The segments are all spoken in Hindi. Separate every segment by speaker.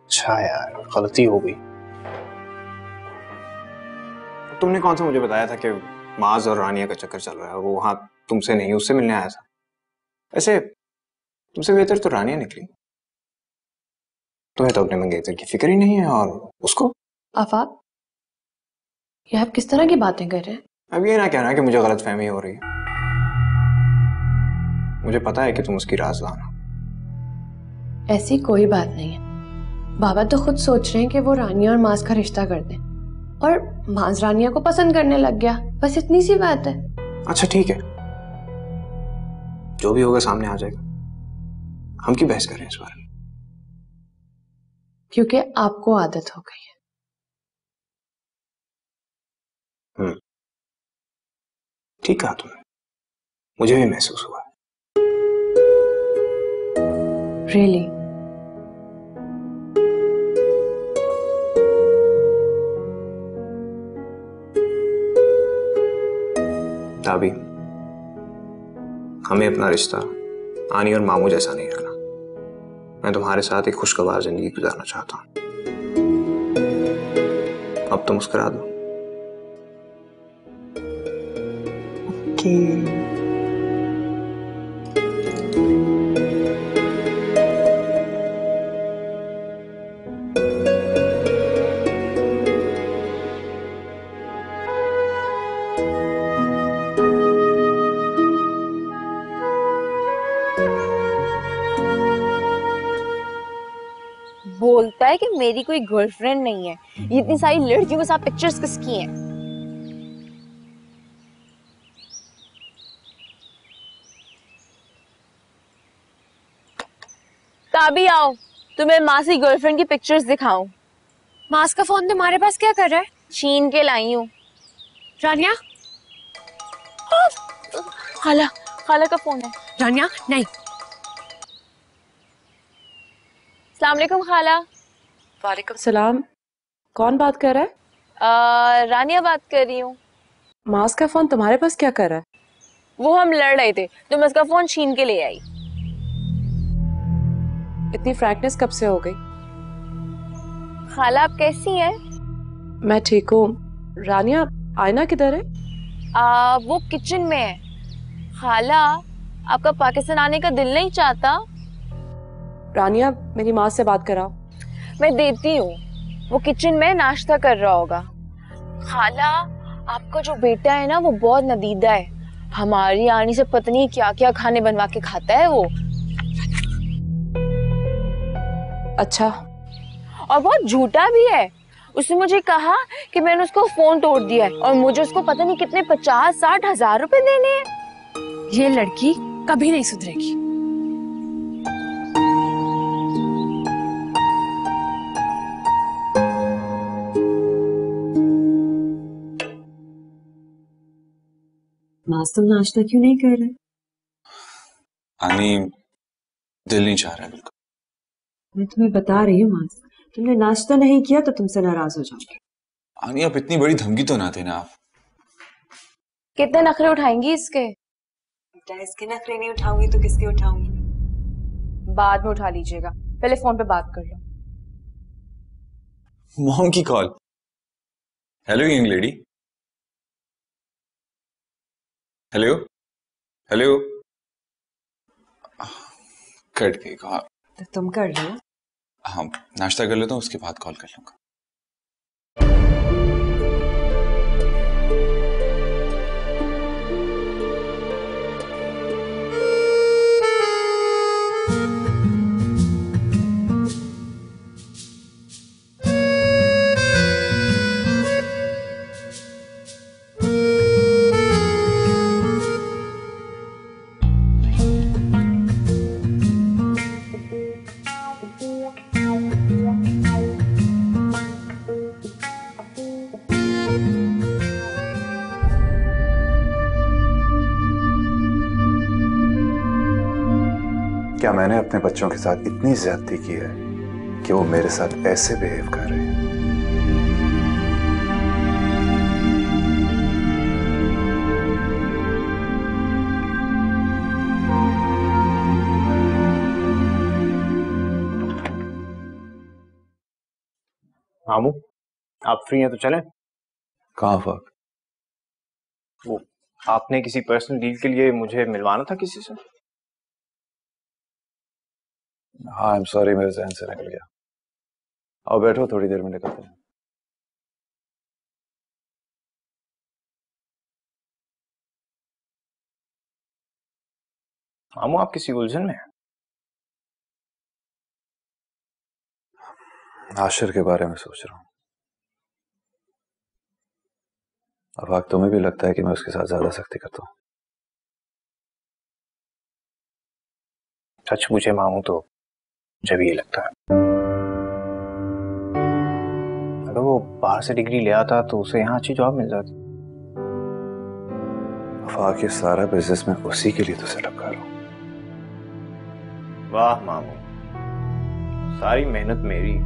Speaker 1: अच्छा यार, गलती हो गई। तुमने कौन सा मुझे बताया था कि माज और रानिया का चक्कर चल रहा है और वो वहां तुमसे नहीं उससे मिलने आया था। ऐसे तुमसे बेहतर तो रानिया निकली। तुम्हें तो अपने मंगेतर की फिक्र ही नहीं है और उसको।
Speaker 2: आफाक, ये आप किस तरह की बातें कर रहे हैं?
Speaker 1: अब ये ना कहना कि मुझे गलत फहमी हो रही है। मुझे पता है कि तुम उसकी राज़दान हो।
Speaker 2: ऐसी कोई बात नहीं है। बाबा तो खुद सोच रहे हैं कि वो रानिया और माज का रिश्ता कर दें और माज रानिया को पसंद करने लग गया। बस इतनी सी बात है।
Speaker 1: अच्छा ठीक है, जो भी होगा सामने आ जाएगा। हम क्यों बहस कर रहे हैं इस बारे में?
Speaker 2: क्योंकि आपको आदत हो गई है।
Speaker 1: ठीक कहा तुमने, मुझे भी महसूस हुआ।
Speaker 2: रियली?
Speaker 1: ताबी, हमें अपना रिश्ता आनी और मामू जैसा नहीं रखना। मैं तुम्हारे साथ एक खुशगवार जिंदगी गुजारना चाहता हूँ। अब तो मुस्कुरा दो।
Speaker 3: बोलता है कि मेरी कोई गर्लफ्रेंड नहीं है। ये इतनी सारी लड़कियों के साथ पिक्चर्स किसकी हैं? ताबी आओ, तुम्हें माँ से गर्लफ्रेंड की पिक्चर्स दिखाऊं।
Speaker 2: माज का फोन तुम्हारे पास क्या कर रहा है?
Speaker 3: छीन के लाई हूँ।
Speaker 2: रानिया,
Speaker 3: खाला, खाला का फोन है।
Speaker 2: रानिया नहीं।
Speaker 3: अस्सलाम वालेकुम खाला।
Speaker 2: वालेकुम सलाम। कौन बात कर रहा है?
Speaker 3: रानिया बात कर रही हूँ।
Speaker 2: माज का फोन तुम्हारे पास क्या कर रहा है?
Speaker 3: वो हम लड़ रहे थे तो मैं उसका फोन छीन के ले आई।
Speaker 2: इतनी फ्रैंकनेस कब से हो गई?
Speaker 3: खाला आप कैसी हैं?
Speaker 2: मैं ठीक हूँ। रानिया, आईना किधर है?
Speaker 3: वो किचन में है। खाला, आपका पाकिस्तान आने का दिल नहीं चाहता?
Speaker 2: रानिया, मेरी माँ से बात कराओ।
Speaker 3: मैं देती हूँ, वो किचन में नाश्ता कर रहा होगा। खाला, आपका जो बेटा है ना वो बहुत नदीदा है। हमारी आनी से पता नहीं क्या क्या खाने बनवा के खाता है वो।
Speaker 2: अच्छा।
Speaker 3: और बहुत झूठा भी है। उसने मुझे कहा कि मैंने उसको फोन तोड़ दिया है और मुझे उसको पता नहीं कितने 50-60 हजार रुपए देने हैं।
Speaker 2: ये लड़की कभी नहीं सुधरेगी। माज, तुम नाश्ता क्यों नहीं कर रहे?
Speaker 4: आनी, दिल नहीं चाह रहा है बिल्कुल।
Speaker 2: मैं तुम्हें बता रही हूँ माज, तुमने नाश्ता नहीं किया तो तुमसे नाराज हो जाऊंगी।
Speaker 4: आनी, आप इतनी बड़ी धमकी तो ना देना आप।
Speaker 3: कितने नखरे उठाएंगी इसके?
Speaker 2: बेटा, इसके नखरे नहीं उठाऊंगी तो किसके उठाऊंगी?
Speaker 3: बाद में उठा लीजिएगा, पहले फोन पे बात कर लो।
Speaker 4: मॉम की call. Hello young lady. Hello hello. Cut गई कॉल।
Speaker 2: तो तुम कर लो।
Speaker 4: हाँ, नाश्ता कर लेता हूँ, उसके बाद कॉल कर लूंगा।
Speaker 5: क्या मैंने अपने बच्चों के साथ इतनी ज्यादती की है कि वो मेरे साथ ऐसे बिहेव कर रहे हैं?
Speaker 1: मामू आप फ्री हैं तो चलें।
Speaker 5: कहाँ फाक?
Speaker 1: वो आपने किसी पर्सनल डील के लिए मुझे मिलवाना था किसी से।
Speaker 5: हाँ, आई एम सॉरी, मेरे जहन से निकल गया। आओ बैठो, थोड़ी देर में निकलते हैं।
Speaker 1: मामू आप किसी उलझन में हैं?
Speaker 5: आशिर के बारे में सोच रहा हूँ। अब तुम्हें भी लगता है कि मैं उसके साथ ज्यादा सख्ती करता हूँ?
Speaker 1: सच पूछे मामू तो मुझे भी ये लगता है। अगर वो बाहर से डिग्री ले आता तो उसे यहाँ अच्छी जॉब मिल जाती।
Speaker 5: अफाक, ये सारा बिजनेस में उसी के लिए तो सेटअप कर रहा हूँ।
Speaker 1: वाह मामू, सारी मेहनत मेरी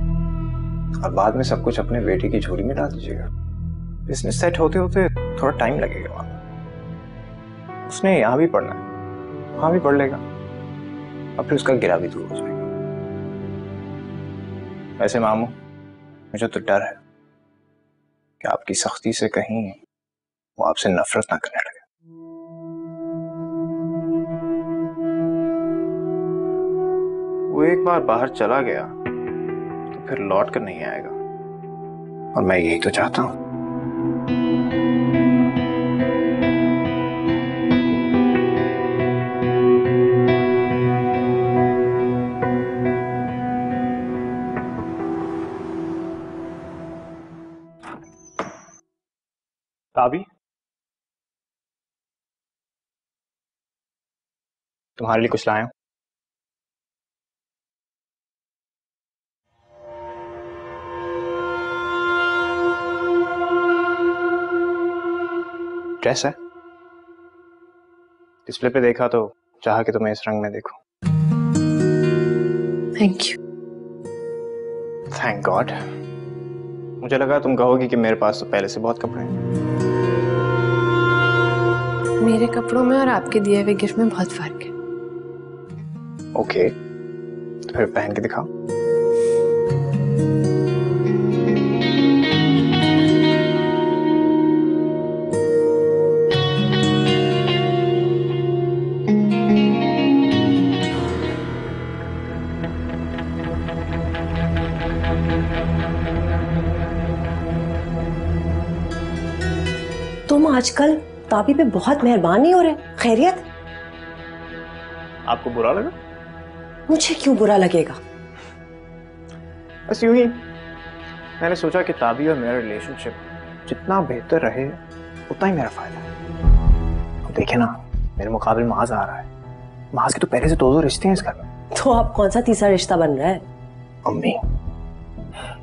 Speaker 1: और बाद में सब कुछ अपने बेटे की झोली में डाल दीजिएगा। बिजनेस सेट होते होते थोड़ा टाइम लगेगा मामू। उसने यहाँ भी पढ़ना है, वहां भी पढ़ लेगा और फिर उसका गिरा भी दूर हो जाएगा। वैसे मामू मुझे तो डर है कि आपकी सख्ती से कहीं वो आपसे नफरत ना करने लगे। वो एक बार बाहर चला गया तो फिर लौट कर नहीं आएगा और मैं यही तो चाहता हूं। ताबी, तुम्हारे लिए कुछ लाया हूं। ड्रेस है, डिस्प्ले पे देखा तो चाहा कि तुम्हें इस रंग में देखूं।
Speaker 2: Thank you.
Speaker 1: Thank God. मुझे लगा तुम कहोगी कि मेरे पास तो पहले से बहुत कपड़े हैं।
Speaker 2: मेरे कपड़ों में और आपके दिए हुए गिफ्ट में बहुत फर्क है।
Speaker 1: ओके, तो फिर पहन के दिखाओ।
Speaker 6: तुम आजकल ताबी पे बहुत मेहरबान नहीं हो रहे। खैरियत?
Speaker 1: आपको बुरा लगा?
Speaker 6: मुझे क्यों बुरा लगेगा?
Speaker 1: बस यूं ही मैंने सोचा कि ताबी और मेरा रिलेशनशिप जितना बेहतर रहे उतना ही मेरा फायदा है। अब देखे ना, मेरे मुकाबले माज आ रहा है। माज के तो पहले से दो रिश्ते हैं इस घर में।
Speaker 6: तो आप कौन सा तीसरा रिश्ता बन रहा है?
Speaker 1: अम्मी,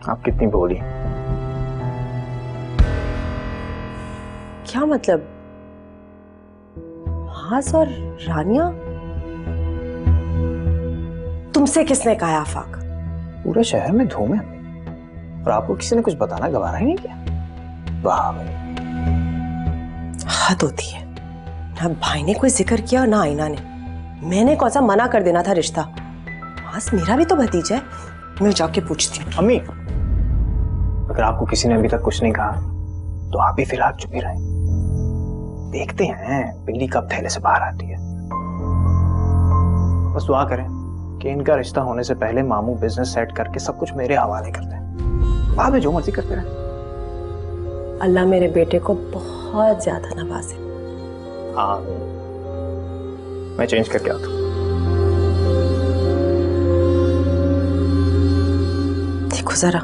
Speaker 1: आप कितनी भोली।
Speaker 6: क्या मतलब? माज और रानिया? तुमसे किसने कहा आफाक?
Speaker 1: पूरे शहर में धूम है अम्मी, और आपको किसी ने कुछ बताना गवारा ही नहीं किया। वाह भाई,
Speaker 6: हद होती है। ना भाई ने कोई जिक्र किया और ना आईना ने। मैंने कौन सा मना कर देना था रिश्ता? माज मेरा भी तो भतीजा है। मैं जाके पूछती हूँ।
Speaker 1: अम्मी, अगर आपको किसी ने अभी तक कुछ नहीं कहा तो आप भी फिलहाल चुप ही रहे। देखते हैं बिल्ली कब थैले से बाहर आती है। बस दुआ करें कि इनका रिश्ता होने से पहले मामू बिजनेस सेट करके सब कुछ मेरे हवाले करते हैं। बाद में जो मर्जी करते रहे।
Speaker 6: अल्लाह मेरे बेटे को बहुत ज्यादा नवाजे।
Speaker 1: हाँ, मैं चेंज करके आता हूँ।
Speaker 6: देखो जरा,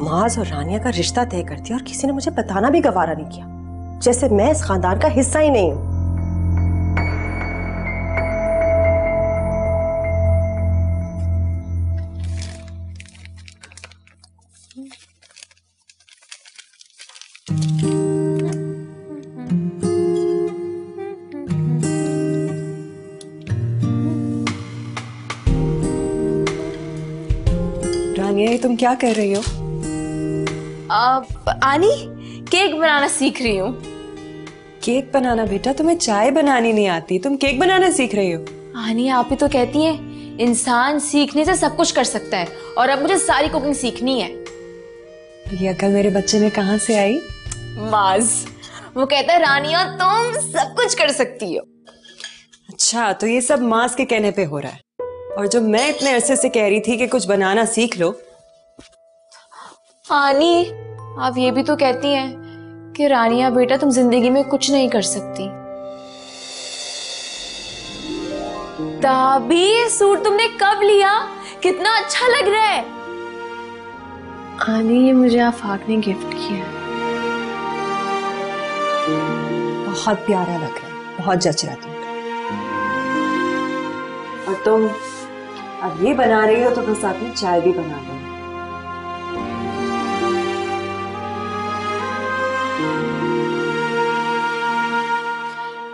Speaker 6: माज और रानिया का रिश्ता तय कर दिया और किसी ने मुझे बताना भी गवारा नहीं किया, जैसे मैं इस खानदान का हिस्सा ही नहीं हूं।
Speaker 7: रानिया, ये तुम क्या कर रही हो?
Speaker 3: आनी, केक बनाना सीख रही हूँ।
Speaker 7: केक बनाना? बेटा, तुम्हें चाय बनानी नहीं आती, तुम केक बनाना सीख रही हो?
Speaker 3: आनी, आप ही तो कहती हैं इंसान सीखने से सब कुछ कर सकता है, और अब मुझे सारी कुकिंग सीखनी है।
Speaker 7: ये अकल मेरे बच्चे में कहाँ से आई?
Speaker 3: माज, वो कहता है रानिया तुम सब कुछ कर सकती हो।
Speaker 7: अच्छा, तो ये सब मास के कहने पे हो रहा है। और जो मैं इतने अरसे से कह रही थी कि कुछ बनाना सीख लो।
Speaker 3: आनी, आप ये भी तो कहती हैं कि रानिया बेटा तुम जिंदगी में कुछ नहीं कर सकती। ताबी, ये सूट तुमने कब लिया? कितना अच्छा लग रहा है।
Speaker 2: आनी, ये मुझे आफाक ने गिफ्ट किया है।
Speaker 7: बहुत प्यारा लग रहा है, बहुत जच रहा तुम। और तुम अब ये बना रही हो तो फिर साथ में चाय भी बना दो।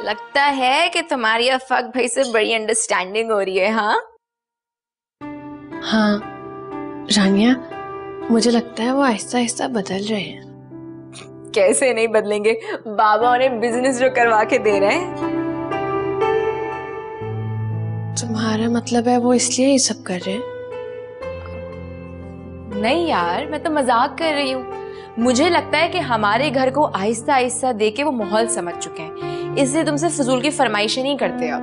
Speaker 3: लगता है कि तुम्हारी अफाक भाई से बड़ी अंडरस्टैंडिंग हो रही है। हाँ
Speaker 2: हाँ रानिया, मुझे लगता है वो आहिस्ता आहिस्ता बदल रहे हैं।
Speaker 3: कैसे नहीं बदलेंगे, बाबा उन्हें बिजनेस जो करवा के दे रहे हैं।
Speaker 2: तुम्हारा मतलब है वो इसलिए ये सब कर रहे हैं?
Speaker 3: नहीं यार, मैं तो मजाक कर रही हूँ। मुझे लगता है कि हमारे घर को आहिस्ता आहिस्ता देके वो माहौल समझ चुके हैं, इसलिए तुमसे फजूल की फरमाइशें नहीं करते अब।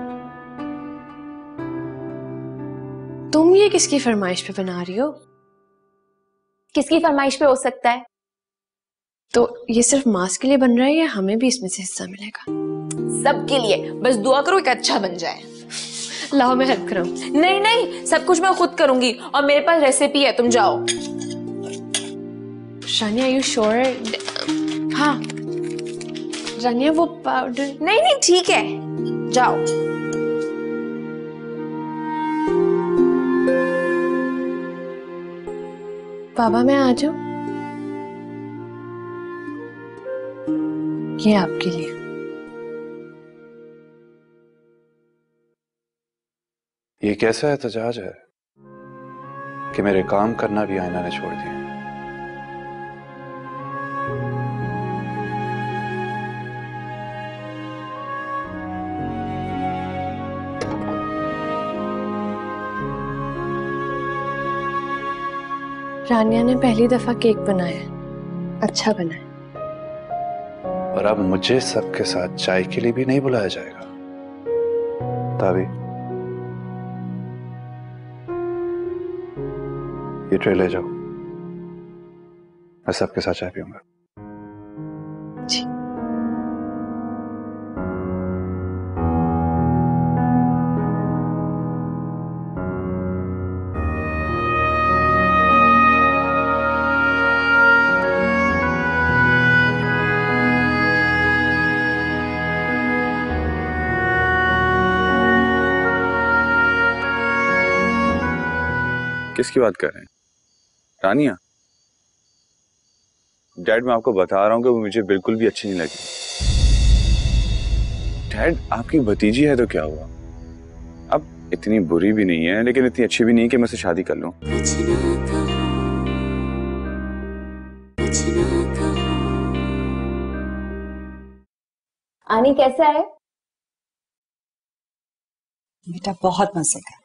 Speaker 2: तुम ये किसकी फरमाइश पे बना रही हो?
Speaker 3: किसकी फरमाइश पे हो सकता है?
Speaker 2: तो ये सिर्फ मास्क के लिए बन रहा है या हमें भी इसमें से हिस्सा मिलेगा?
Speaker 3: सबके लिए, बस दुआ करो एक अच्छा बन जाए।
Speaker 2: लाओ मैं हेल्प करूं।
Speaker 3: नहीं नहीं, सब कुछ मैं खुद करूंगी और मेरे पास रेसिपी है, तुम जाओ।
Speaker 2: रानिया, आर यू श्योर?
Speaker 3: हाँ
Speaker 2: रानिया, वो पाउडर।
Speaker 3: नहीं नहीं ठीक है, जाओ।
Speaker 2: बाबा मैं आ जाऊं? ये आपके लिए।
Speaker 5: ये कैसा एहतजाज है कि मेरे काम करना भी आईना ने छोड़ दिया।
Speaker 2: रानिया ने पहली दफा केक बनाया, अच्छा बना है।
Speaker 5: और अब मुझे सबके साथ चाय के लिए भी नहीं बुलाया जाएगा। ताबी, ये ट्रे ले जाओ, मैं सबके साथ चाय पीऊंगा।
Speaker 2: जी।
Speaker 4: किसकी बात कर रहे हैं? रानिया? डैड, मैं आपको बता रहा हूं कि वो मुझे बिल्कुल भी अच्छी नहीं लगी। डैड, आपकी भतीजी है तो क्या हुआ? अब इतनी बुरी भी नहीं है लेकिन इतनी अच्छी भी नहीं है कि मैं उससे शादी कर लूं।
Speaker 3: आनी कैसा है?
Speaker 7: बेटा बहुत मजे का।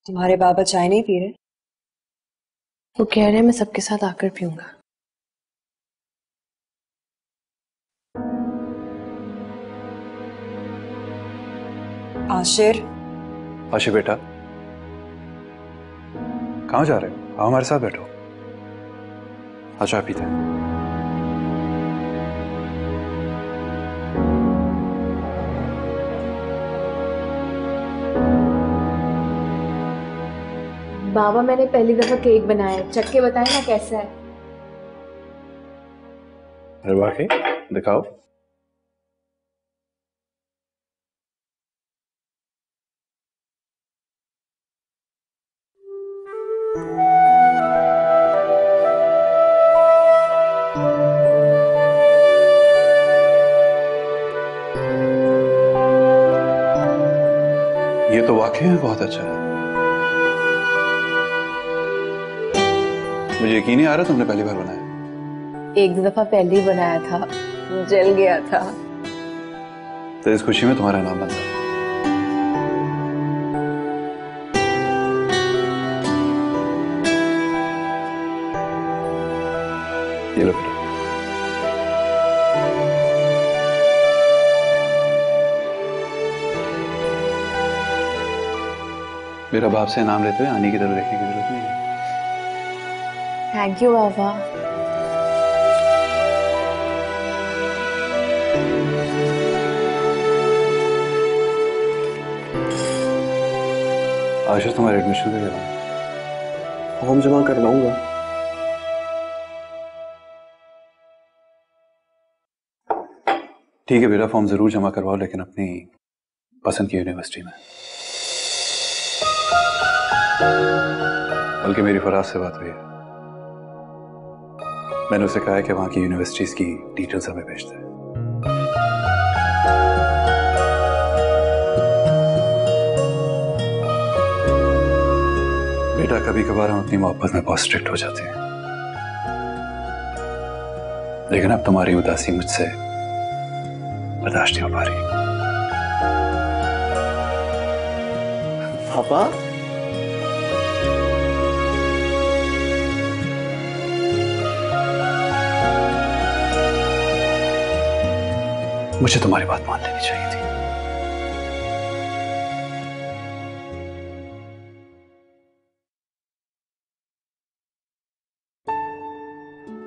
Speaker 7: तुम्हारे बाबा चाय नहीं पी रहे?
Speaker 2: वो कह रहे हैं मैं सबके साथ आकर पीऊंगा।
Speaker 7: आशिर,
Speaker 5: आशिर बेटा, कहां जा रहे हो? आओ हमारे साथ बैठो, आ चाय पीते हैं।
Speaker 3: बाबा, मैंने पहली दफा केक बनाया, चख के बताए ना कैसा है।
Speaker 5: अरे वाकई, दिखाओ। ये तो वाकई में बहुत अच्छा है। मुझे यकीन नहीं आ रहा तुमने पहली बार बनाया।
Speaker 3: एक दफा पहले ही बनाया था, जल गया था।
Speaker 5: तो इस खुशी में तुम्हारा इनाम बनता है। ये लो बेटा। मेरा बाप से नाम लेते हुए आने की तरफ देखने की जरूरत नहीं है।
Speaker 3: थैंक यू बाबा।
Speaker 5: आशीष तुम्हारे एडमिशन का क्या?
Speaker 1: फॉर्म जमा कर लाऊंगा।
Speaker 5: ठीक है बेटा, फॉर्म जरूर जमा करवाओ, लेकिन अपनी पसंद की यूनिवर्सिटी में। बल्कि मेरी फराज से बात हुई है, मैंने उसे कहा है कि वहां की यूनिवर्सिटीज की डिटेल्स हमें भेज दे। बेटा, कभी कभार हम अपनी मोहब्बत में बहुत स्ट्रिक्ट हो जाते हैं, लेकिन अब तुम्हारी उदासी मुझसे बर्दाश्त नहीं हो पा रही।
Speaker 1: पापा,
Speaker 5: मुझे तुम्हारी बात मान लेनी चाहिए थी।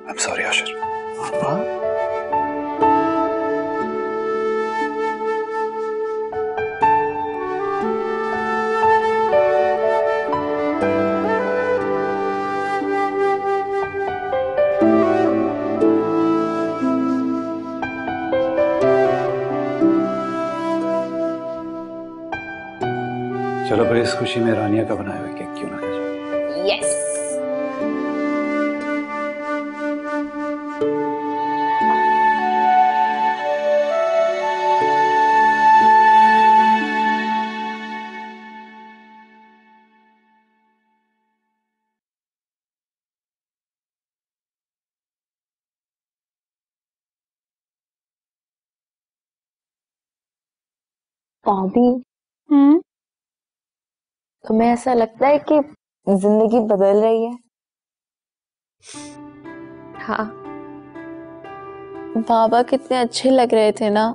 Speaker 5: I'm sorry, Ashir.
Speaker 1: पापा,
Speaker 5: चलो पर इस खुशी में रानिया का बनाया हुआ केक क्यों ना खा जाए?
Speaker 3: यस। भाभी, तुम्हें ऐसा लगता है कि जिंदगी बदल रही है?
Speaker 2: हाँ,
Speaker 3: बाबा कितने अच्छे लग रहे थे ना।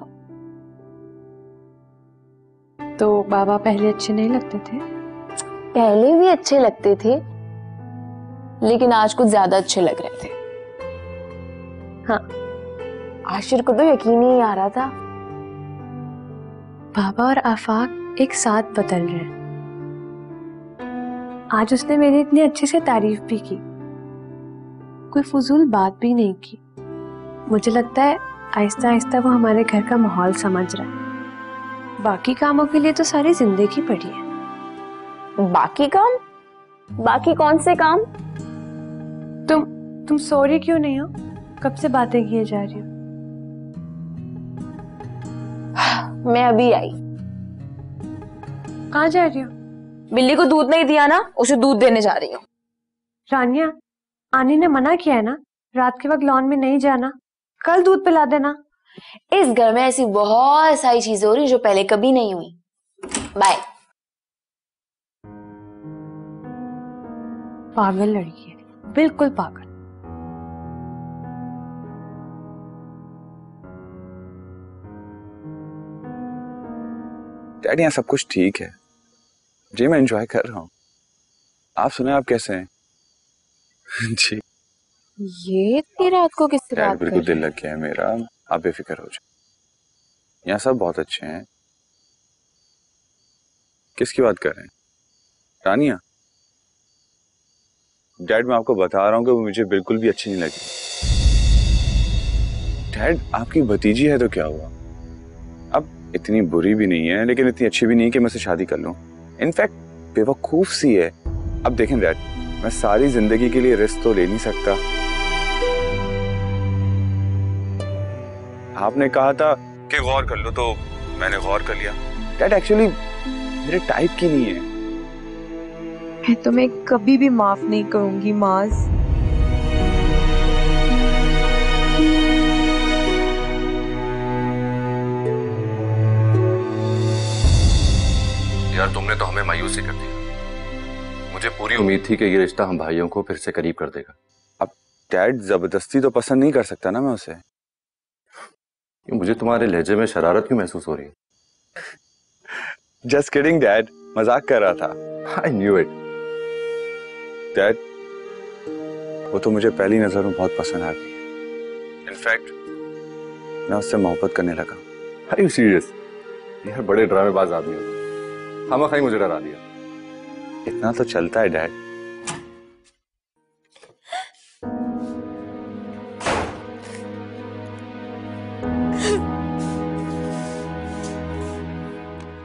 Speaker 2: तो बाबा पहले अच्छे नहीं लगते थे?
Speaker 3: पहले भी अच्छे लगते थे, लेकिन आज कुछ ज्यादा अच्छे लग रहे थे।
Speaker 2: हाँ,
Speaker 3: आशिर को तो यकीन ही नहीं आ रहा था।
Speaker 2: बाबा और आफाक एक साथ बदल रहे हैं। आज उसने मेरी इतनी अच्छे से तारीफ भी की, कोई फजूल बात भी नहीं की। मुझे लगता है आहिस्ता आहिस्ता वो हमारे घर का माहौल समझ रहा है। बाकी कामों के लिए तो सारी जिंदगी पड़ी है।
Speaker 3: बाकी काम? बाकी कौन से काम?
Speaker 2: तुम सो रही क्यों नहीं हो? कब से बातें किए जा रही हो?
Speaker 3: मैं अभी आई।
Speaker 2: कहाँ जा रही हो?
Speaker 3: बिल्ली को दूध नहीं दिया ना, उसे दूध देने जा रही हूँ।
Speaker 2: रानिया, आनी ने मना किया है ना, रात के वक्त लॉन में नहीं जाना। कल दूध पिला देना।
Speaker 3: इस घर में ऐसी बहुत सारी चीजें हो रही जो पहले कभी नहीं हुई। बाय।
Speaker 2: पागल लड़की है, बिल्कुल पागल।
Speaker 4: डैडी, यहाँ सब कुछ ठीक है जी, मैं एंजॉय कर रहा हूँ। आप सुने, आप कैसे हैं? जी
Speaker 3: ये इतनी रात को किससे
Speaker 4: डैड,
Speaker 3: बात कर
Speaker 4: बिल्कुल
Speaker 3: रहे
Speaker 4: दिल लग गया है मेरा, आप बेफिक्र हो जाए। यहाँ सब बहुत अच्छे हैं। किसकी बात कर रहे हैं? रानिया? डैड, मैं आपको बता रहा हूँ कि वो मुझे बिल्कुल भी अच्छी नहीं लगी। डैड, आपकी भतीजी है तो क्या हुआ? अब इतनी बुरी भी नहीं है, लेकिन इतनी अच्छी भी नहीं कि मैं उसे शादी कर लूं। इनफैक्ट बेवकूफ सी है। अब देखें डैड, मैं सारी जिंदगी के लिए रिस्क तो ले नहीं सकता। आपने कहा था कि गौर कर लो, तो मैंने गौर कर लिया। डैड, एक्चुअली मेरे टाइप की नहीं है।
Speaker 8: मैं तुम्हें कभी भी माफ नहीं करूंगी माज।
Speaker 9: यार, तुमने तो हमें मायूस ही कर दिया। मुझे पूरी उम्मीद थी कि ये रिश्ता हम भाइयों को फिर से करीब कर देगा।
Speaker 4: अब डैड जबरदस्ती तो पसंद नहीं कर सकता ना मैं उसे।
Speaker 9: मुझे तुम्हारे लहजे में शरारत क्यों महसूस हो रही है?
Speaker 4: जस्ट किडिंग डैड, मजाक कर रहा था।
Speaker 9: I knew it.
Speaker 4: डैड, वो तो मुझे पहली नजर में बहुत पसंद आ गई। इनफैक्ट मैं उससे मोहब्बत करने लगा।
Speaker 9: Are you serious? यार बड़े ड्रामेबाज आदमी हो, खामखाई मुझे डरा दिया।
Speaker 4: इतना तो चलता है डैड।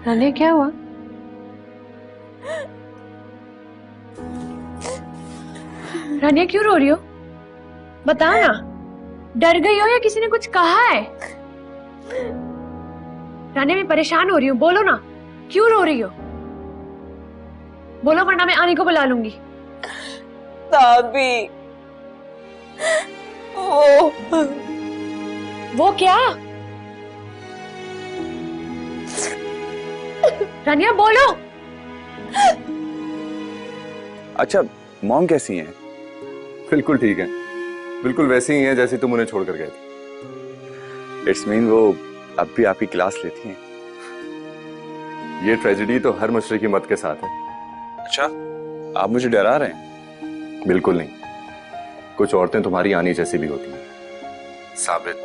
Speaker 2: रानिया क्या हुआ? रानिया क्यों रो रही हो? बता ना, डर गई हो या किसी ने कुछ कहा है? रानिया मैं परेशान हो रही हूँ, बोलो ना, क्यों रो रही हो? बोलो वरना मैं आने को बुला लूंगी।
Speaker 6: भाभी,
Speaker 2: वो क्या? रानिया बोलो।
Speaker 4: अच्छा, मॉम कैसी हैं?
Speaker 9: बिल्कुल ठीक है, बिल्कुल वैसी ही है जैसी तुम उन्हें छोड़कर गए थे।
Speaker 4: इट्स मीन वो अब भी आपकी क्लास लेती हैं?
Speaker 9: ये ट्रेजेडी तो हर मशरकी मत के साथ है।
Speaker 4: अच्छा, आप मुझे डरा रहे हैं?
Speaker 9: बिल्कुल नहीं, कुछ औरतें तुम्हारी आनी जैसी भी होती हैं, साबित,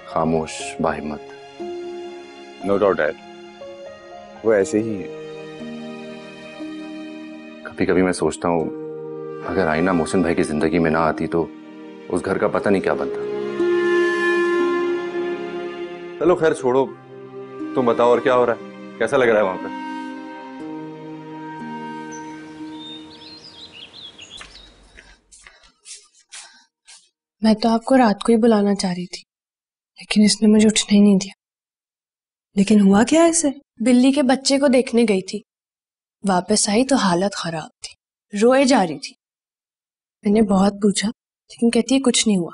Speaker 9: खामोश, बाहिम्मत।
Speaker 4: नो डाउट डैड, वो ऐसे ही है।
Speaker 9: कभी कभी मैं सोचता हूँ अगर आईना मोहसिन भाई की जिंदगी में ना आती तो उस घर का पता नहीं क्या बनता। चलो खैर छोड़ो, तुम बताओ और क्या हो रहा है, कैसा लग रहा है वहां पे?
Speaker 2: मैं तो आपको रात को ही बुलाना चाह रही थी, लेकिन इसने मुझे उठने ही नहीं दिया।
Speaker 7: लेकिन हुआ क्या ऐसे?
Speaker 2: बिल्ली के बच्चे को देखने गई थी, वापस आई तो हालत खराब थी, रोए जा रही थी। मैंने बहुत पूछा लेकिन कहती है कुछ नहीं हुआ।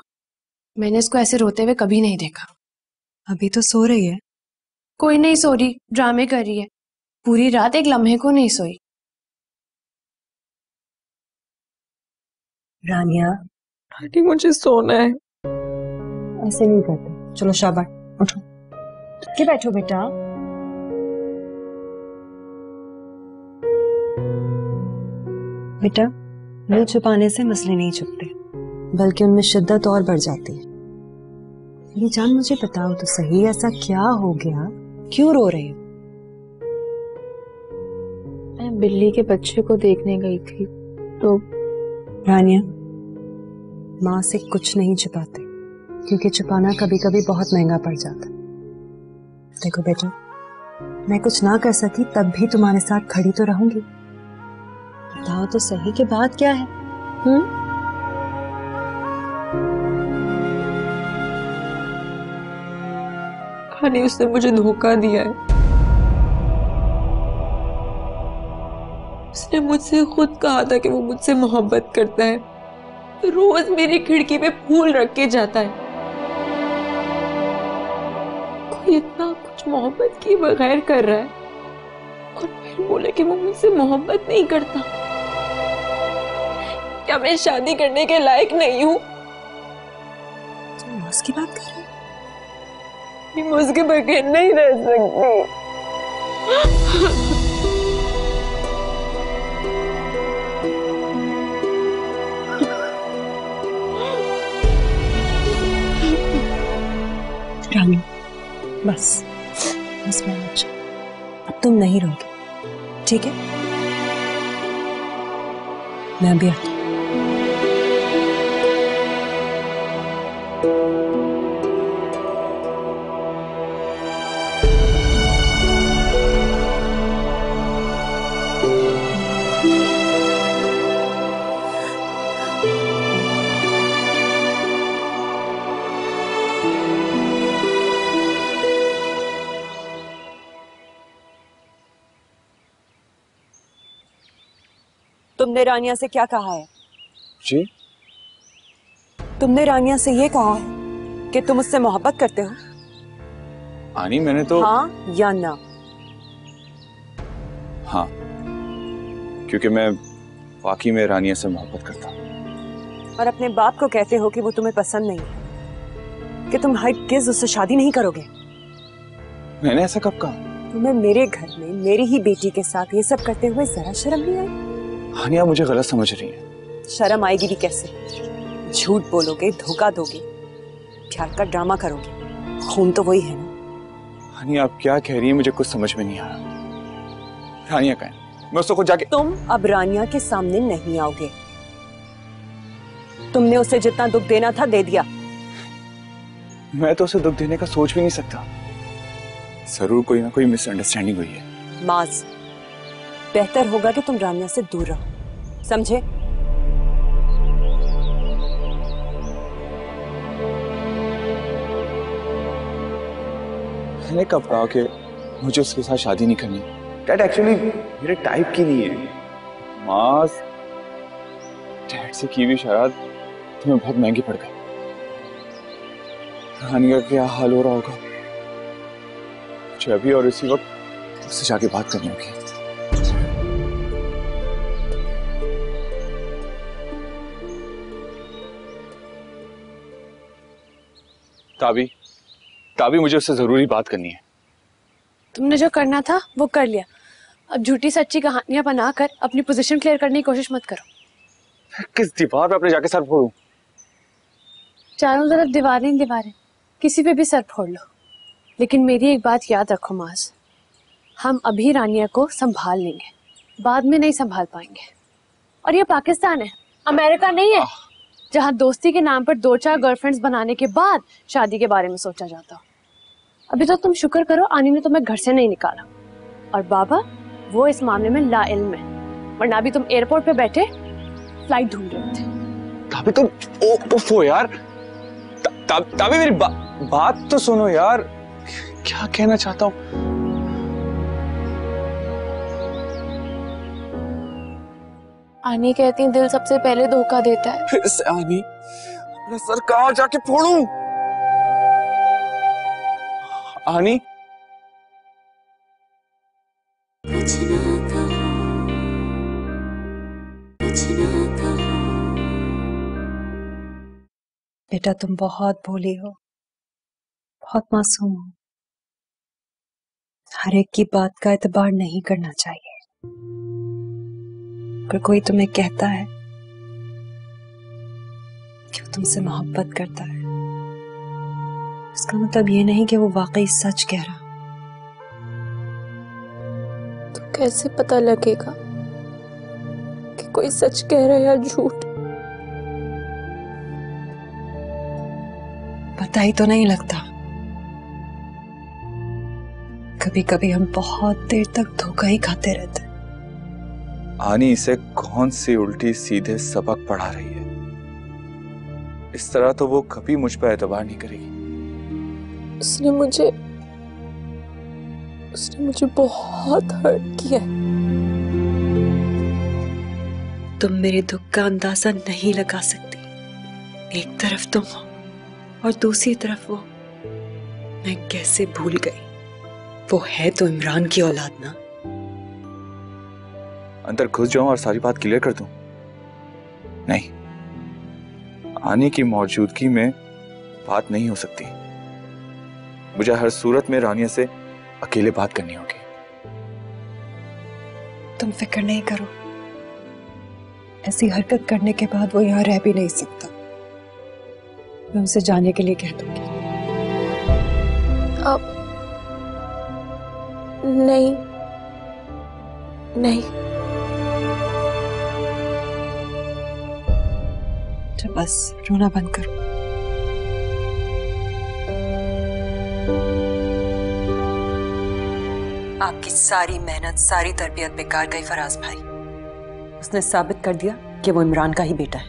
Speaker 2: मैंने इसको ऐसे रोते हुए कभी नहीं देखा।
Speaker 7: अभी तो सो रही है।
Speaker 2: कोई नहीं सो रही, ड्रामे कर रही है। पूरी रात एक लम्हे को नहीं सोई।
Speaker 7: रानिया,
Speaker 8: आंटी मुझे सोना है।
Speaker 7: ऐसे नहीं करते। चलो शाबाश, उठो। के बैठो बेटा। बेटा, मुंह छुपाने से मसले नहीं छुपते, बल्कि उनमें शिद्दत और बढ़ जाती है। मेरी जान, मुझे बताओ तो सही, ऐसा क्या हो गया, क्यों रो रहे हो?
Speaker 3: मैं बिल्ली के बच्चे को देखने गई थी तो।
Speaker 7: रानिया, माँ से कुछ नहीं छुपाते, क्योंकि छुपाना कभी कभी बहुत महंगा पड़ जाता है। देखो बेटा, मैं कुछ ना कर सकी तब भी तुम्हारे साथ खड़ी तो रहूंगी। बताओ तो सही कि बात क्या है?
Speaker 8: खाली उसने मुझे धोखा दिया है। उसने मुझसे खुद कहा था कि वो मुझसे मोहब्बत करता है, रोज मेरी खिड़की पे फूल रख के जाता है। कोई इतना कुछ मोहब्बत किए बगैर कर रहा है और फिर बोले कि वो मुझसे मोहब्बत नहीं करता। क्या मैं शादी करने के लायक नहीं हूँ?
Speaker 7: तुम उसकी बात कर रहे हो?
Speaker 8: मैं उसके बगैर नहीं रह सकती।
Speaker 7: रानी, बस मैं अच्छा, अब तुम नहीं रहोगे, ठीक है? मैं भी आती हूँ। तुमने रानिया से क्या कहा है?
Speaker 4: जी?
Speaker 7: तुमने रानिया से ये कहा है कि तुम उससे मोहब्बत करते हो?
Speaker 4: आनी, मैंने तो
Speaker 7: हाँ या ना?
Speaker 4: हाँ, क्योंकि मैं वाकई में रानिया से मोहब्बत करता हूँ।
Speaker 7: और अपने बाप को कहते हो कि वो तुम्हें पसंद नहीं है, कि तुम हरगिज़ उससे शादी नहीं करोगे।
Speaker 4: मैंने ऐसा कब कहा?
Speaker 7: तुम्हें मेरे घर में मेरी ही बेटी के साथ ये सब करते हुए जरा शर्म नहीं आई?
Speaker 4: हानिया मुझे गलत समझ रही है।
Speaker 7: शर्म आएगी भी कैसे? झूठ बोलोगे, धोखा दोगे, प्यार का ड्रामा करोगे, खून तो वही है ना।
Speaker 4: हानिया आप क्या कह रही है, मुझे कुछ समझ में नहीं आ रहा। रानिया कहाँ है? मैं उसको खुद जाके।
Speaker 7: तुम अब रानिया के सामने नहीं आओगे। तुमने उसे जितना दुख देना था दे दिया।
Speaker 4: मैं तो उसे दुख देने का सोच भी नहीं सकता। जरूर कोई ना कोई मिसअंडरस्टैंडिंग हुई है।
Speaker 7: माज, बेहतर होगा कि तुम रानिया से दूर रहो, समझे?
Speaker 4: मैंने कब कहा कि मुझे उसके साथ शादी नहीं करनी? डैड एक्चुअली मेरे टाइप की नहीं है। मास, डैड से की हुई शरारत तुम्हें बहुत महंगी पड़ गई। रानी का क्या हाल हो रहा होगा मुझे अभी और इसी वक्त उससे जाके बात करनी होगी। ताबी, ताबी मुझे उससे जरूरी बात करनी है।
Speaker 2: तुमने जो करना था वो कर लिया। अब झूठी सच्ची कहानियां बनाकर अपनी पोजीशन क्लियर करने की कोशिश मत करो।
Speaker 4: किस दीवार पे अपने जाके सर फोड़ूं?
Speaker 2: चारों तरफ दीवारें ही दीवारें, किसी पे भी सर फोड़ लो। लेकिन मेरी एक बात याद रखो माज, हम अभी रानिया को संभाल लेंगे, बाद में नहीं संभाल पाएंगे। और ये पाकिस्तान है, अमेरिका नहीं है, जहाँ दोस्ती के नाम पर 2-4 गर्लफ्रेंड्स बनाने के बाद शादी के बारे में सोचा जाता हो। अभी तो तुम शुक्र करो आनी ने तुम्हें घर से नहीं निकाला, और बाबा वो इस मामले में लाइल्म है, वरना अभी तुम एयरपोर्ट पे बैठे फ्लाइट ढूंढ रहे थे।
Speaker 4: ताबी तुम ओफो यार, ताबी मेरी बात तो सुनो यार, क्या कहना चाहता हूँ।
Speaker 3: आनी कहती दिल सबसे पहले धोखा देता है।
Speaker 4: फिर से आनी, अपना सर कहाँ जाके फोड़ूं? आनी,
Speaker 7: बेटा तुम बहुत भोली हो, बहुत मासूम हो। हर एक की बात का एतबार नहीं करना चाहिए। अगर कोई तुम्हें कहता है कि वो तुमसे मोहब्बत करता है, इसका मतलब ये नहीं कि वो वाकई सच कह रहा।
Speaker 8: तो कैसे पता लगेगा कि कोई सच कह रहा है या झूठ?
Speaker 7: पता ही तो नहीं लगता। कभी कभी हम बहुत देर तक धोखा ही खाते रहते हैं।
Speaker 4: आनी इसे कौन सी उल्टी सीधे सबक पढ़ा रही है? इस तरह तो वो कभी मुझ पर एतबार नहीं करेगी।
Speaker 8: उसने मुझे बहुत हर्ट किया।
Speaker 7: तुम मेरे दुख का अंदाजा नहीं लगा सकती। एक तरफ तुम हो और दूसरी तरफ वो। मैं कैसे भूल गई, वो है तो इमरान की औलाद ना।
Speaker 4: अंदर घुस जाऊं और सारी बात क्लियर कर दूं? नहीं, आने की मौजूदगी में बात नहीं हो सकती। मुझे हर सूरत में रानिया से अकेले बात करनी होगी।
Speaker 7: तुम फिक्र नहीं करो, ऐसी हरकत करने के बाद वो यहाँ रह भी नहीं सकता। मैं उसे जाने के लिए कह दूंगी।
Speaker 8: अब नहीं नहीं,
Speaker 7: तो बस रोना बंद करो। आपकी सारी मेहनत, सारी तरबियत बेकार गई फराज भाई। उसने साबित कर दिया कि वो इमरान का ही बेटा है।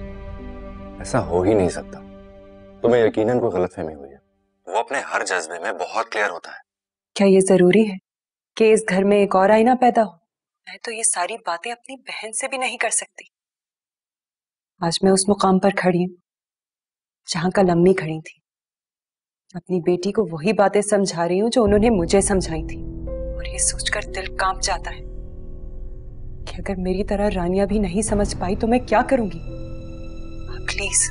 Speaker 9: ऐसा हो ही नहीं सकता। तुम्हें यकीनन कोई गलतफहमी हुई है। वो अपने हर जज्बे में बहुत क्लियर होता है।
Speaker 7: क्या ये जरूरी है कि इस घर में एक और आईना पैदा हो? मैं तो ये सारी बातें अपनी बहन से भी नहीं कर सकती। आज मैं उस मुकाम पर खड़ी हूं जहां कल अम्मी खड़ी थी। अपनी बेटी को वही बातें समझा रही हूं जो उन्होंने मुझे समझाई थी। और ये सोचकर दिल कांप जाता है कि अगर मेरी तरह रानिया भी नहीं समझ पाई तो मैं क्या करूंगी। प्लीज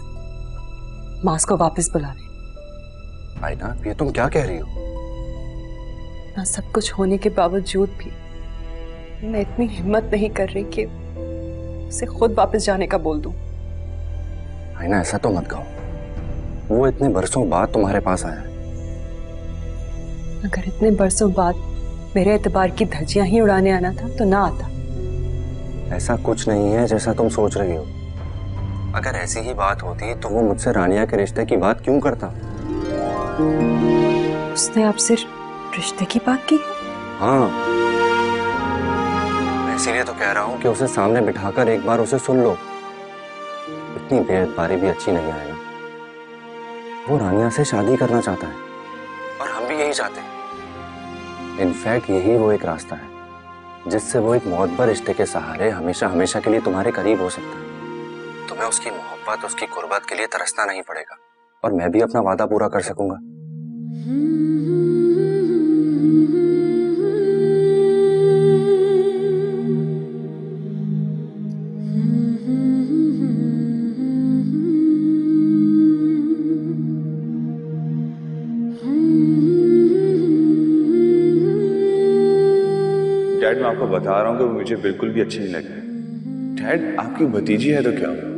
Speaker 7: मास को वापस बुला ले।
Speaker 9: आईना, ये तुम क्या कह रही हो?
Speaker 7: ना सब कुछ होने के बावजूद भी मैं इतनी हिम्मत नहीं कर रही कि उसे खुद वापस जाने का बोल दूं।
Speaker 9: आईना, ऐसा तो मत कहो। वो इतने बरसों बाद तुम्हारे पास आया है।
Speaker 7: अगर इतने बरसों बाद मेरे एतबार की धज्जियां ही उड़ाने आना था तो ना आता।
Speaker 9: ऐसा कुछ नहीं है जैसा तुम सोच रही हो। अगर ऐसी ही बात होती तो वो मुझसे रानिया के रिश्ते की बात क्यों करता?
Speaker 7: उसने आपसे रिश्ते की बात की?
Speaker 9: हाँ, इसीलिए तो कह रहा हूँ कि उसे सामने बिठाकर एक बार उसे सुन लो। इतनी बेएतबारी भी अच्छी नहीं है ना। वो रानिया से शादी करना चाहता है और हम भी यही चाहते हैं। इनफैक्ट यही वो एक रास्ता है जिससे वो एक मोहब्बत रिश्ते के सहारे हमेशा हमेशा के लिए तुम्हारे करीब हो सकता है। तुम्हें उसकी मोहब्बत, उसकी कुर्बत के लिए तरसना नहीं पड़ेगा और मैं भी अपना वादा पूरा कर सकूंगा।
Speaker 4: डैड, मैं आपको बता रहा हूँ कि वो मुझे बिल्कुल भी अच्छी नहीं लग रही। डैड, आपकी भतीजी है तो क्या हुआ?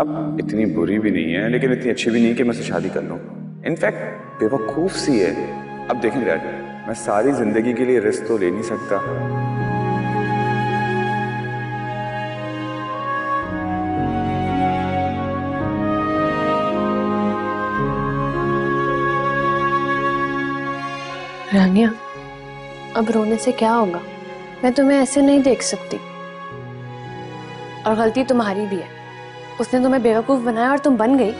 Speaker 4: अब इतनी बुरी भी नहीं है लेकिन इतनी अच्छी भी नहीं कि मैं उससे शादी कर लूं। इनफैक्ट बेवकूफ सी है। अब देखें डैड, मैं सारी जिंदगी के लिए रिस्क तो ले नहीं सकता।
Speaker 2: रानिया, अब रोने से क्या होगा? मैं तुम्हें ऐसे नहीं देख सकती। और गलती तुम्हारी भी है। उसने तुम्हें बेवकूफ बनाया और तुम बन गई।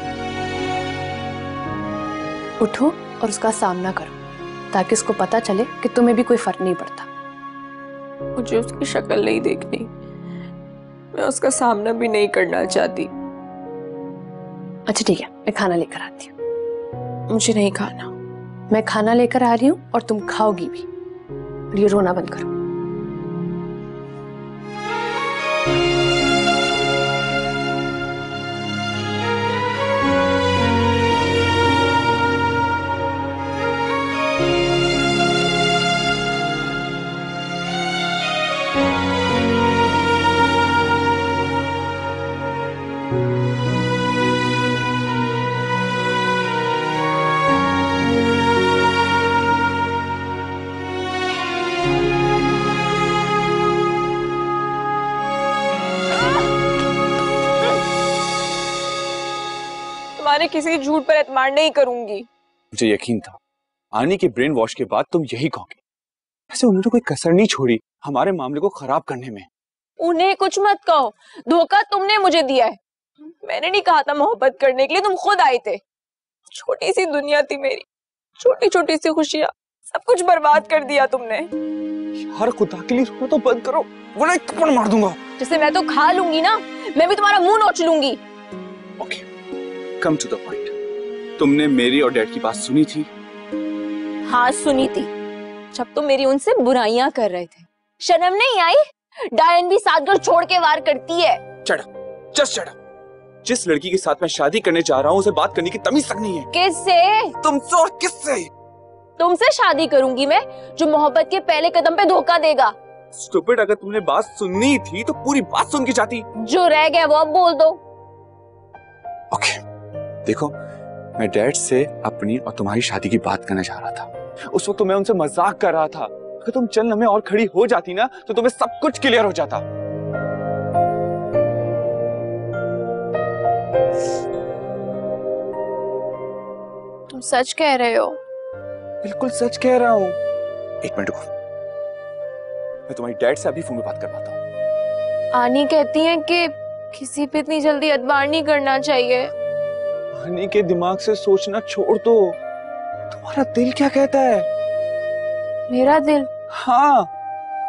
Speaker 2: उठो और उसका सामना करो ताकि उसको पता चले कि तुम्हें भी कोई फर्क नहीं पड़ता।
Speaker 8: मुझे उसकी शक्ल नहीं देखनी, मैं उसका सामना भी नहीं करना चाहती।
Speaker 2: अच्छा ठीक है, मैं खाना लेकर आती हूँ।
Speaker 8: मुझे नहीं खाना।
Speaker 2: मैं खाना लेकर आ रही हूँ और तुम खाओगी भी। और ये रोना बंद करो।
Speaker 8: तुम्हारे किसी झूठ पर एतमाद नहीं करूंगी।
Speaker 4: मुझे यकीन था आनी के ब्रेन वॉश के बाद तुम यही कहोगे। वैसे उन्होंने तो कोई कसर नहीं छोड़ी हमारे मामले को खराब करने में।
Speaker 8: उन्हें कुछ मत कहो, धोखा तुमने मुझे दिया है। मैंने नहीं कहा था मोहब्बत करने के लिए, तुम खुद आए थे। छोटी सी दुनिया थी मेरी, छोटी छोटी सी खुशियां, सब कुछ बर्बाद कर दिया तुमने।
Speaker 4: यार खुदा के लिए रोना तो बंद करो, वरना एक थप्पड़ मार दूंगा।
Speaker 8: जैसे मैं तो खा लूंगी ना, मैं भी तुम्हारा मुंह नोच लूंगी।
Speaker 4: Okay, come to the point. तुमने मेरी और डैड की बात सुनी थी?
Speaker 8: हाँ सुनी थी, जब तुम मेरी उनसे बुराइयां कर रहे थे। शर्म नहीं आई? डायन भी साथ घर छोड़ के वार करती है।
Speaker 4: चढ़, जस्ट चढ़। जिस लड़की के साथ मैं शादी करने जा रहा हूँ उसे बात करने की तमीज तक नहीं है।
Speaker 8: किससे?
Speaker 4: तुमसे। और किससे?
Speaker 8: तुमसे शादी करूंगी मैं, जो मोहब्बत के पहले कदम पे धोखा देगा।
Speaker 4: स्टूपिड, अगर तुमने बात सुननी थी तो पूरी बात सुन के जाती।
Speaker 8: जो रह गया वो अब बोल दो।
Speaker 4: ओके, देखो मैं डैड से अपनी और तुम्हारी शादी की बात करने जा रहा था। उस वक्त तो मैं उनसे मजाक कर रहा था। अगर तुम चंद लम्हे और खड़ी हो जाती ना तो तुम्हें सब कुछ क्लियर हो जाता।
Speaker 8: तुम सच कह रहे हो?
Speaker 4: बिल्कुल सच कह रहा हूँ। एक मिनट रुको, मैं तुम्हारी डैड से अभी फोन पे बात करवाता हूँ।
Speaker 8: आनी कहती है कि किसी पे इतनी जल्दी एतबार नहीं करना चाहिए।
Speaker 4: आनी के दिमाग से सोचना छोड़ दो। तुम्हारा दिल क्या कहता है?
Speaker 8: मेरा दिल?
Speaker 4: हाँ।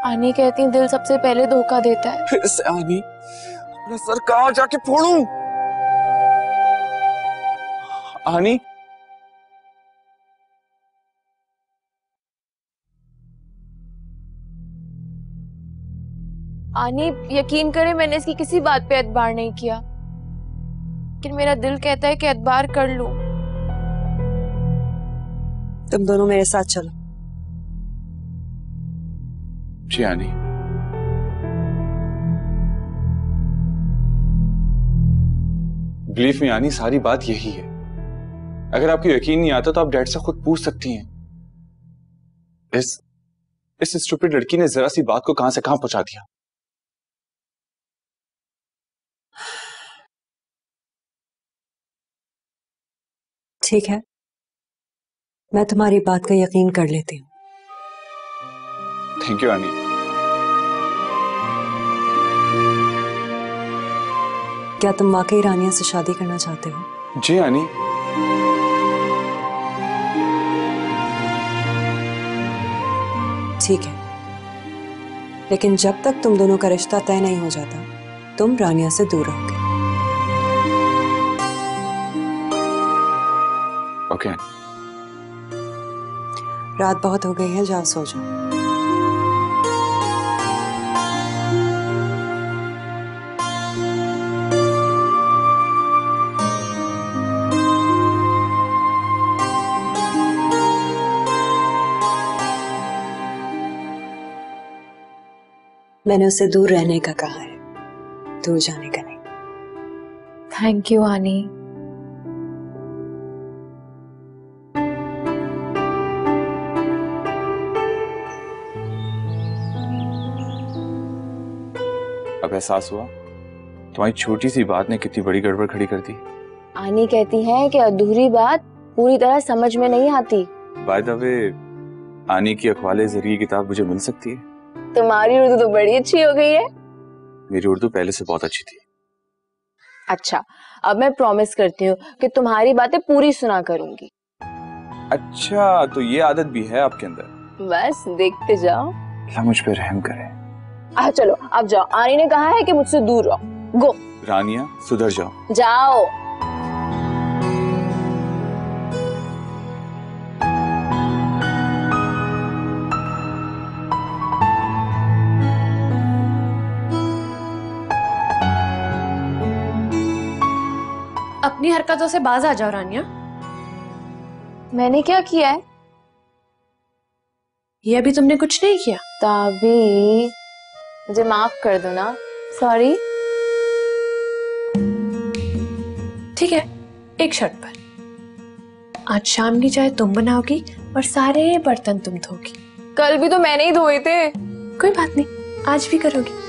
Speaker 8: आनी कहती है दिल सबसे पहले धोखा देता है।
Speaker 4: फिर से आनी, अपना सर कहाँ जाके फोड़ूं? आनी,
Speaker 8: आनी यकीन करे मैंने इसकी किसी बात पे एतबार नहीं किया।
Speaker 3: लेकिन मेरा दिल कहता है कि एतबार कर लूं।
Speaker 7: तुम दोनों मेरे साथ चलो।
Speaker 4: जी आनी, बिलीव मी आनी, सारी बात यही है। अगर आपको यकीन नहीं आता तो आप डैड से खुद पूछ सकती हैं। इस स्टूपिड लड़की ने जरा सी बात को कहां से कहां पहुंचा दिया।
Speaker 7: ठीक है, मैं तुम्हारी बात का यकीन कर लेती हूँ।
Speaker 4: थैंक यू आनी।
Speaker 7: क्या तुम वाकई रानिया से शादी करना चाहते हो?
Speaker 4: जी आनी।
Speaker 7: ठीक है, लेकिन जब तक तुम दोनों का रिश्ता तय नहीं हो जाता तुम रानिया से दूर रहोगे।
Speaker 4: ओके।
Speaker 7: रात बहुत हो गई है, जाओ सो जाओ। मैंने उसे दूर रहने का कहा है, दूर जाने का नहीं।
Speaker 3: थैंक यू आनी।
Speaker 4: अब एहसास हुआ तुम्हारी छोटी सी बात ने कितनी बड़ी गड़बड़ खड़ी कर दी।
Speaker 3: आनी कहती है कि अधूरी बात पूरी तरह समझ में नहीं आती।
Speaker 4: बाय द वे, आनी की अखवाले जरिए किताब मुझे मिल सकती है?
Speaker 3: तुम्हारी उर्दू तो बड़ी अच्छी हो गई है।
Speaker 4: मेरी उर्दू पहले से बहुत अच्छी थी।
Speaker 3: अच्छा, अब मैं प्रॉमिस करती हूँ कि तुम्हारी बातें पूरी सुना करूंगी।
Speaker 4: अच्छा, तो ये आदत भी है आपके अंदर?
Speaker 3: बस देखते जाओ।
Speaker 4: अल्लाह मुझ पे रहम करे।
Speaker 3: चलो अब जाओ, आनी ने कहा है कि मुझसे दूर रहो। गो।
Speaker 4: रानिया सुधर जाओ।
Speaker 3: जाओ।
Speaker 2: अपनी हरकतों से बाज आ जाओ रानिया।
Speaker 3: मैंने क्या किया है?
Speaker 2: ये अभी तुमने कुछ नहीं किया।
Speaker 3: ताबी, मुझे माफ कर दो ना। सॉरी।
Speaker 2: ठीक है, एक शर्त पर। आज शाम की चाय तुम बनाओगी और सारे बर्तन तुम धोगी।
Speaker 3: कल भी तो मैंने ही धोए थे।
Speaker 2: कोई बात नहीं, आज भी करोगी।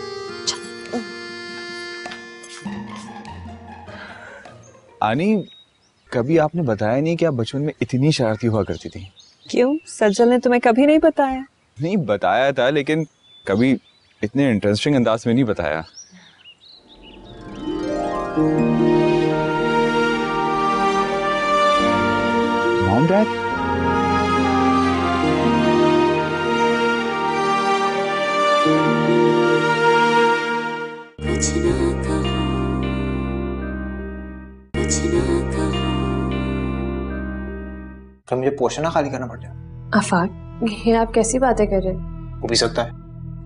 Speaker 4: आनी, कभी आपने बताया नहीं कि आप बचपन में इतनी शरारती हुआ करती थी।
Speaker 7: क्यों, सज्जल ने तुम्हें कभी नहीं बताया?
Speaker 4: नहीं बताया था, लेकिन कभी इतने इंटरेस्टिंग अंदाज में नहीं बताया। मॉम डैड,
Speaker 1: तो मुझे पोर्शन ना खाली करना पड़ जाए।
Speaker 2: आफाक, ये आप कैसी बातें कर रहे हैं?
Speaker 1: हो भी सकता है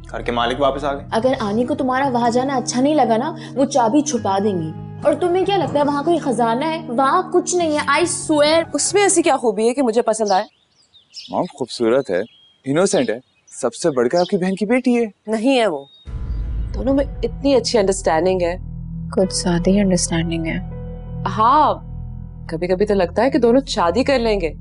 Speaker 1: घर के मालिक वापस आ गए।
Speaker 3: अगर आनी को तुम्हारा वहां जाना अच्छा नहीं लगा ना, वो चाबी छुपा देंगी। और तुम्हें क्या लगता है वहां कोई खजाना है? वहां कुछ नहीं है, आई स्वेयर।
Speaker 6: उसमें ऐसी क्या खूबी है कि मुझे पसंद आए?
Speaker 4: मॉम खूबसूरत है, इनोसेंट है, सबसे बढ़कर आपकी बहन की बेटी है।
Speaker 6: नहीं है वो, दोनों में इतनी अच्छी अंडरस्टैंडिंग है।
Speaker 3: कुछ ज्यादा ही अंडरस्टैंडिंग है।
Speaker 6: हाँ, कभी कभी तो लगता है कि दोनों शादी कर लेंगे।